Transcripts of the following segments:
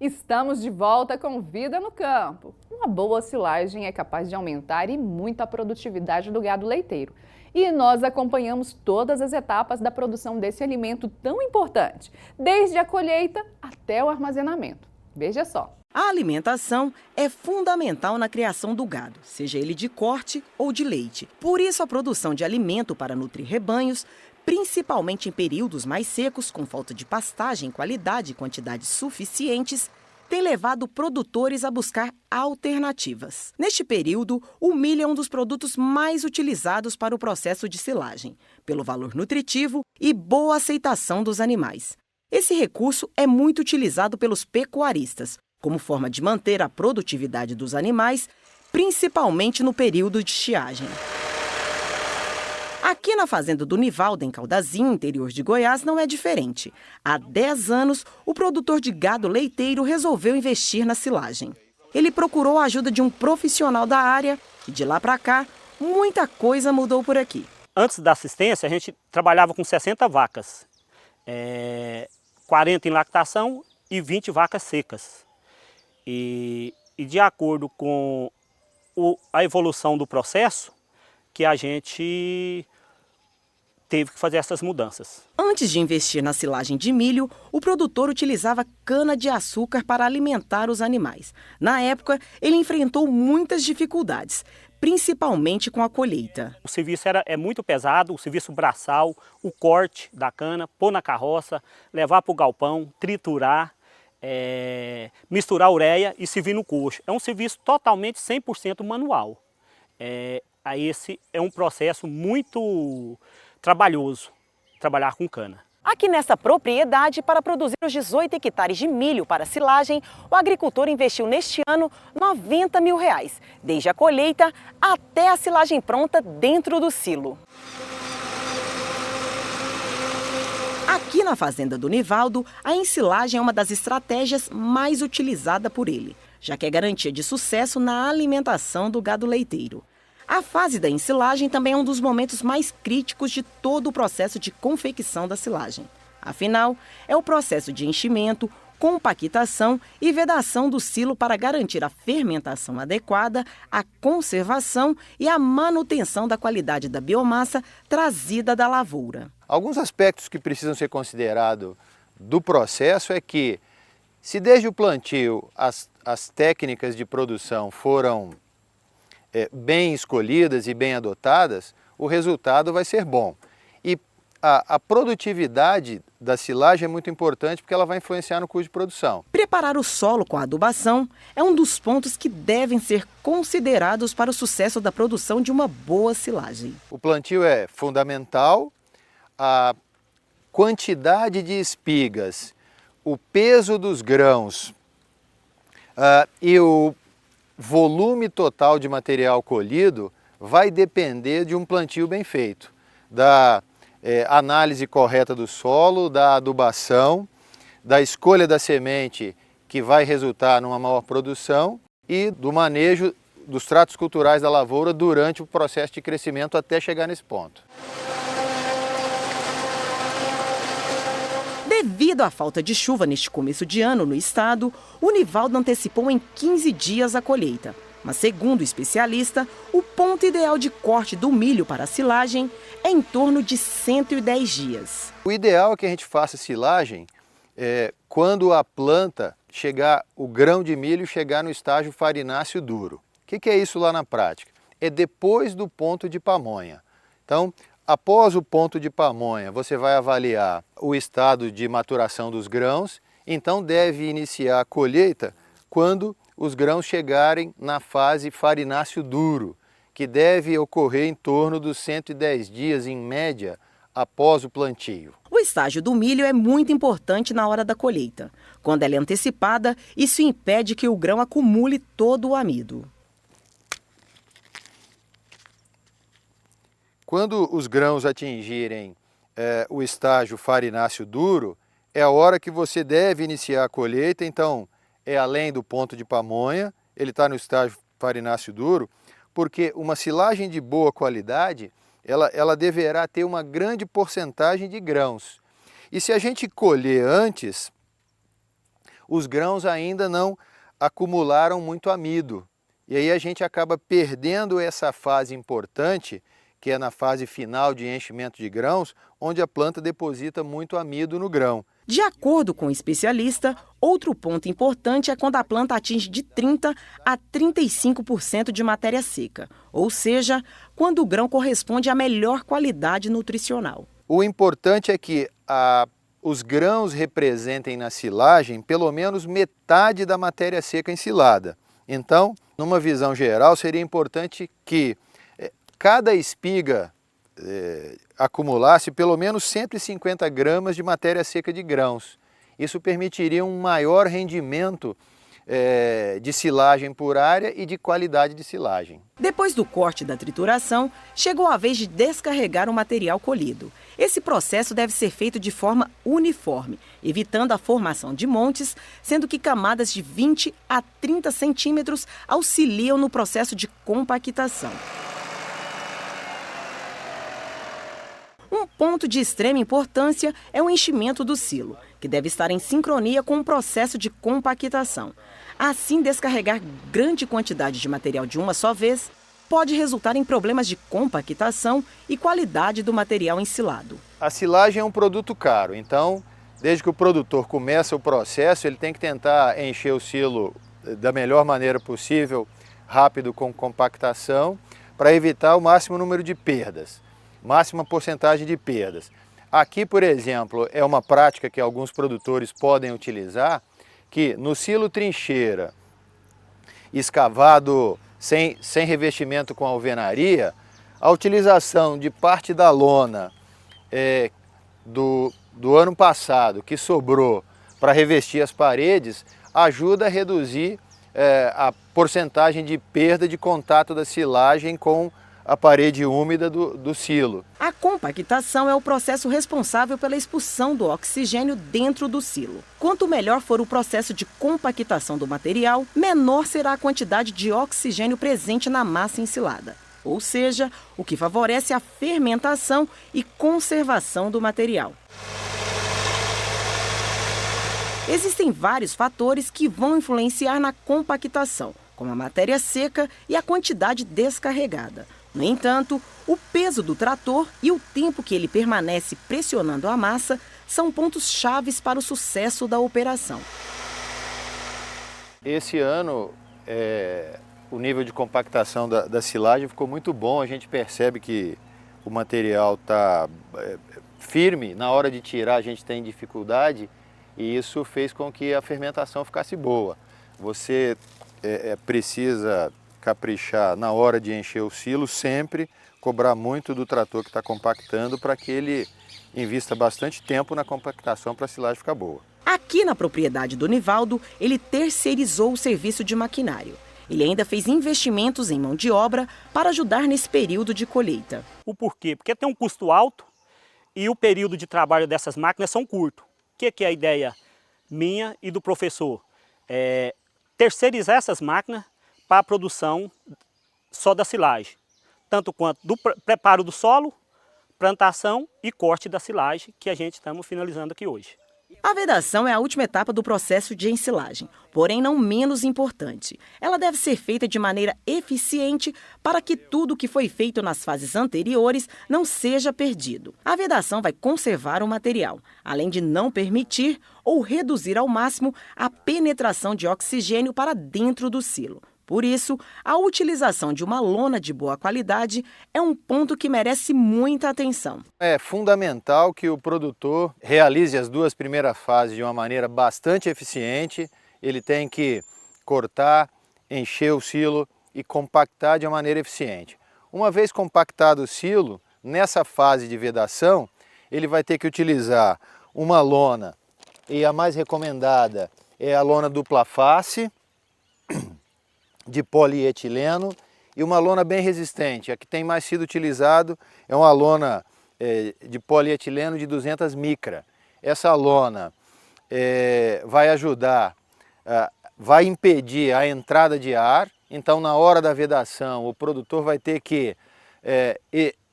Estamos de volta com Vida no Campo. Uma boa silagem é capaz de aumentar e muito a produtividade do gado leiteiro. E nós acompanhamos todas as etapas da produção desse alimento tão importante, desde a colheita até o armazenamento. Veja só. A alimentação é fundamental na criação do gado, seja ele de corte ou de leite. Por isso, a produção de alimento para nutrir rebanhos, principalmente em períodos mais secos, com falta de pastagem, qualidade e quantidades suficientes, tem levado produtores a buscar alternativas. Neste período, o milho é um dos produtos mais utilizados para o processo de silagem, pelo valor nutritivo e boa aceitação dos animais. Esse recurso é muito utilizado pelos pecuaristas, como forma de manter a produtividade dos animais, principalmente no período de estiagem. Aqui na fazenda do Nivaldo, em Caldazinho, interior de Goiás, não é diferente. Há 10 anos, o produtor de gado leiteiro resolveu investir na silagem. Ele procurou a ajuda de um profissional da área e de lá para cá, muita coisa mudou por aqui. Antes da assistência, a gente trabalhava com 60 vacas, 40 em lactação e 20 vacas secas. E de acordo com a evolução do processo, que a gente teve que fazer essas mudanças. Antes de investir na silagem de milho, o produtor utilizava cana-de-açúcar para alimentar os animais. Na época, ele enfrentou muitas dificuldades, principalmente com a colheita. O serviço é muito pesado, o serviço braçal, o corte da cana, pôr na carroça, levar para o galpão, triturar, misturar ureia e servir no coxo. É um serviço totalmente 100% manual. Esse é um processo muito trabalhoso, trabalhar com cana. Aqui nessa propriedade, para produzir os 18 hectares de milho para silagem, o agricultor investiu neste ano R$90 mil, desde a colheita até a silagem pronta dentro do silo. Aqui na fazenda do Nivaldo, a ensilagem é uma das estratégias mais utilizadas por ele, já que é garantia de sucesso na alimentação do gado leiteiro. A fase da ensilagem também é um dos momentos mais críticos de todo o processo de confecção da silagem. Afinal, é o processo de enchimento, compactação e vedação do silo para garantir a fermentação adequada, a conservação e a manutenção da qualidade da biomassa trazida da lavoura. Alguns aspectos que precisam ser considerados do processo é que, se desde o plantio as técnicas de produção foram bem escolhidas e bem adotadas, o resultado vai ser bom. E a produtividade da silagem é muito importante porque ela vai influenciar no custo de produção. Preparar o solo com a adubação é um dos pontos que devem ser considerados para o sucesso da produção de uma boa silagem. O plantio é fundamental, a quantidade de espigas, o peso dos grãos e o volume total de material colhido vai depender de um plantio bem feito, da análise correta do solo, da adubação, da escolha da semente que vai resultar numa maior produção e do manejo dos tratos culturais da lavoura durante o processo de crescimento até chegar nesse ponto. Devido à falta de chuva neste começo de ano no estado, o Nivaldo antecipou em 15 dias a colheita. Mas, segundo o especialista, o ponto ideal de corte do milho para a silagem é em torno de 110 dias. O ideal é que a gente faça silagem quando a planta chegar, o grão de milho chegar no estágio farináceo duro. O que é isso lá na prática? É depois do ponto de pamonha. Então, após o ponto de pamonha, você vai avaliar o estado de maturação dos grãos, então deve iniciar a colheita quando os grãos chegarem na fase farináceo duro, que deve ocorrer em torno dos 110 dias, em média, após o plantio. O estágio do milho é muito importante na hora da colheita. Quando ela é antecipada, isso impede que o grão acumule todo o amido. Quando os grãos atingirem o estágio farináceo duro, é a hora que você deve iniciar a colheita, então é além do ponto de pamonha, ele está no estágio farináceo duro, porque uma silagem de boa qualidade, ela deverá ter uma grande porcentagem de grãos. E se a gente colher antes, os grãos ainda não acumularam muito amido. E aí a gente acaba perdendo essa fase importante, que é na fase final de enchimento de grãos, onde a planta deposita muito amido no grão. De acordo com o especialista, outro ponto importante é quando a planta atinge de 30% a 35% de matéria seca, ou seja, quando o grão corresponde à melhor qualidade nutricional. O importante é que os grãos representem na silagem pelo menos metade da matéria seca ensilada. Então, numa visão geral, seria importante que cada espiga acumulasse pelo menos 150 gramas de matéria seca de grãos. Isso permitiria um maior rendimento de silagem por área e de qualidade de silagem. Depois do corte da trituração, chegou a vez de descarregar o material colhido. Esse processo deve ser feito de forma uniforme, evitando a formação de montes, sendo que camadas de 20 a 30 centímetros auxiliam no processo de compactação. Um ponto de extrema importância é o enchimento do silo, que deve estar em sincronia com o processo de compactação. Assim, descarregar grande quantidade de material de uma só vez pode resultar em problemas de compactação e qualidade do material ensilado. A silagem é um produto caro, então, desde que o produtor começa o processo, ele tem que tentar encher o silo da melhor maneira possível, rápido, com compactação, para evitar o máximo número de perdas, máxima porcentagem de perdas. Aqui, por exemplo, é uma prática que alguns produtores podem utilizar, que no silo trincheira, escavado sem revestimento com alvenaria, a utilização de parte da lona do ano passado que sobrou para revestir as paredes ajuda a reduzir a porcentagem de perda de contato da silagem com a parede úmida do silo. A compactação é o processo responsável pela expulsão do oxigênio dentro do silo. Quanto melhor for o processo de compactação do material, menor será a quantidade de oxigênio presente na massa ensilada. Ou seja, o que favorece a fermentação e conservação do material. Existem vários fatores que vão influenciar na compactação, como a matéria seca e a quantidade descarregada. No entanto, o peso do trator e o tempo que ele permanece pressionando a massa são pontos chaves para o sucesso da operação. Esse ano, o nível de compactação da silagem ficou muito bom. A gente percebe que o material está firme. Na hora de tirar, a gente tem dificuldade e isso fez com que a fermentação ficasse boa. Você precisa caprichar na hora de encher o silo, sempre cobrar muito do trator que está compactando para que ele invista bastante tempo na compactação para a silagem ficar boa. Aqui na propriedade do Nivaldo, ele terceirizou o serviço de maquinário. Ele ainda fez investimentos em mão de obra para ajudar nesse período de colheita. O porquê? Porque tem um custo alto e o período de trabalho dessas máquinas são curto. O que é a ideia minha e do professor? Terceirizar essas máquinas para a produção só da silagem, tanto quanto do preparo do solo, plantação e corte da silagem, que a gente estamos finalizando aqui hoje. A vedação é a última etapa do processo de ensilagem, porém não menos importante. Ela deve ser feita de maneira eficiente para que tudo que foi feito nas fases anteriores não seja perdido. A vedação vai conservar o material, além de não permitir ou reduzir ao máximo a penetração de oxigênio para dentro do silo. Por isso, a utilização de uma lona de boa qualidade é um ponto que merece muita atenção. É fundamental que o produtor realize as duas primeiras fases de uma maneira bastante eficiente. Ele tem que cortar, encher o silo e compactar de uma maneira eficiente. Uma vez compactado o silo, nessa fase de vedação, ele vai ter que utilizar uma lona, e a mais recomendada é a lona dupla face, de polietileno, e uma lona bem resistente. A que tem mais sido utilizado é uma lona de polietileno de 200 micra. Essa lona vai ajudar, vai impedir a entrada de ar. Então, na hora da vedação, o produtor vai ter que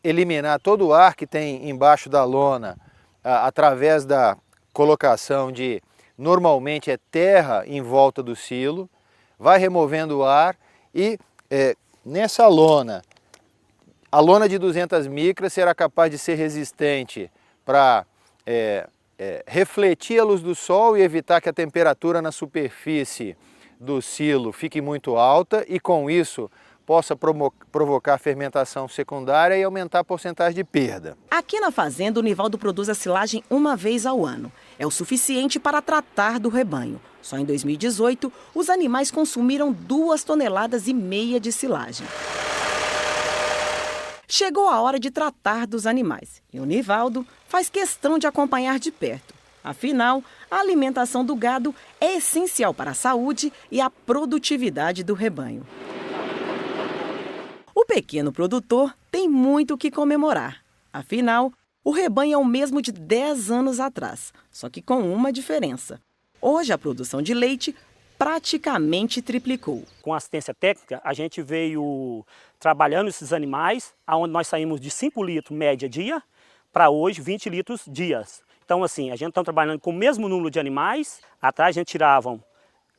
eliminar todo o ar que tem embaixo da lona através da colocação de normalmente é terra em volta do silo, vai removendo o ar e nessa lona, a lona de 200 micras será capaz de ser resistente para refletir a luz do sol e evitar que a temperatura na superfície do silo fique muito alta e com isso possa provocar fermentação secundária e aumentar a porcentagem de perda. Aqui na fazenda, o Nivaldo produz a silagem uma vez ao ano. É o suficiente para tratar do rebanho. Só em 2018, os animais consumiram 2,5 toneladas de silagem. Chegou a hora de tratar dos animais e o Nivaldo faz questão de acompanhar de perto. Afinal, a alimentação do gado é essencial para a saúde e a produtividade do rebanho. O pequeno produtor tem muito o que comemorar. Afinal, o rebanho é o mesmo de 10 anos atrás, só que com uma diferença. Hoje, a produção de leite praticamente triplicou. Com assistência técnica, a gente veio trabalhando esses animais, onde nós saímos de 5 litros média dia para hoje 20 litros dias. Então, assim, a gente está trabalhando com o mesmo número de animais. Atrás a gente tirava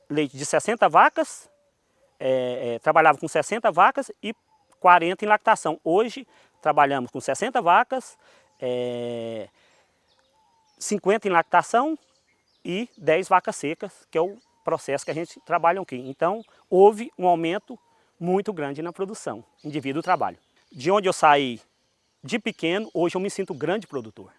leite de 60 vacas, trabalhava com 60 vacas e 40 em lactação. Hoje trabalhamos com 60 vacas, 50 em lactação e 10 vacas secas, que é o processo que a gente trabalha aqui. Então, houve um aumento muito grande na produção, devido ao trabalho. De onde eu saí de pequeno, hoje eu me sinto grande produtor.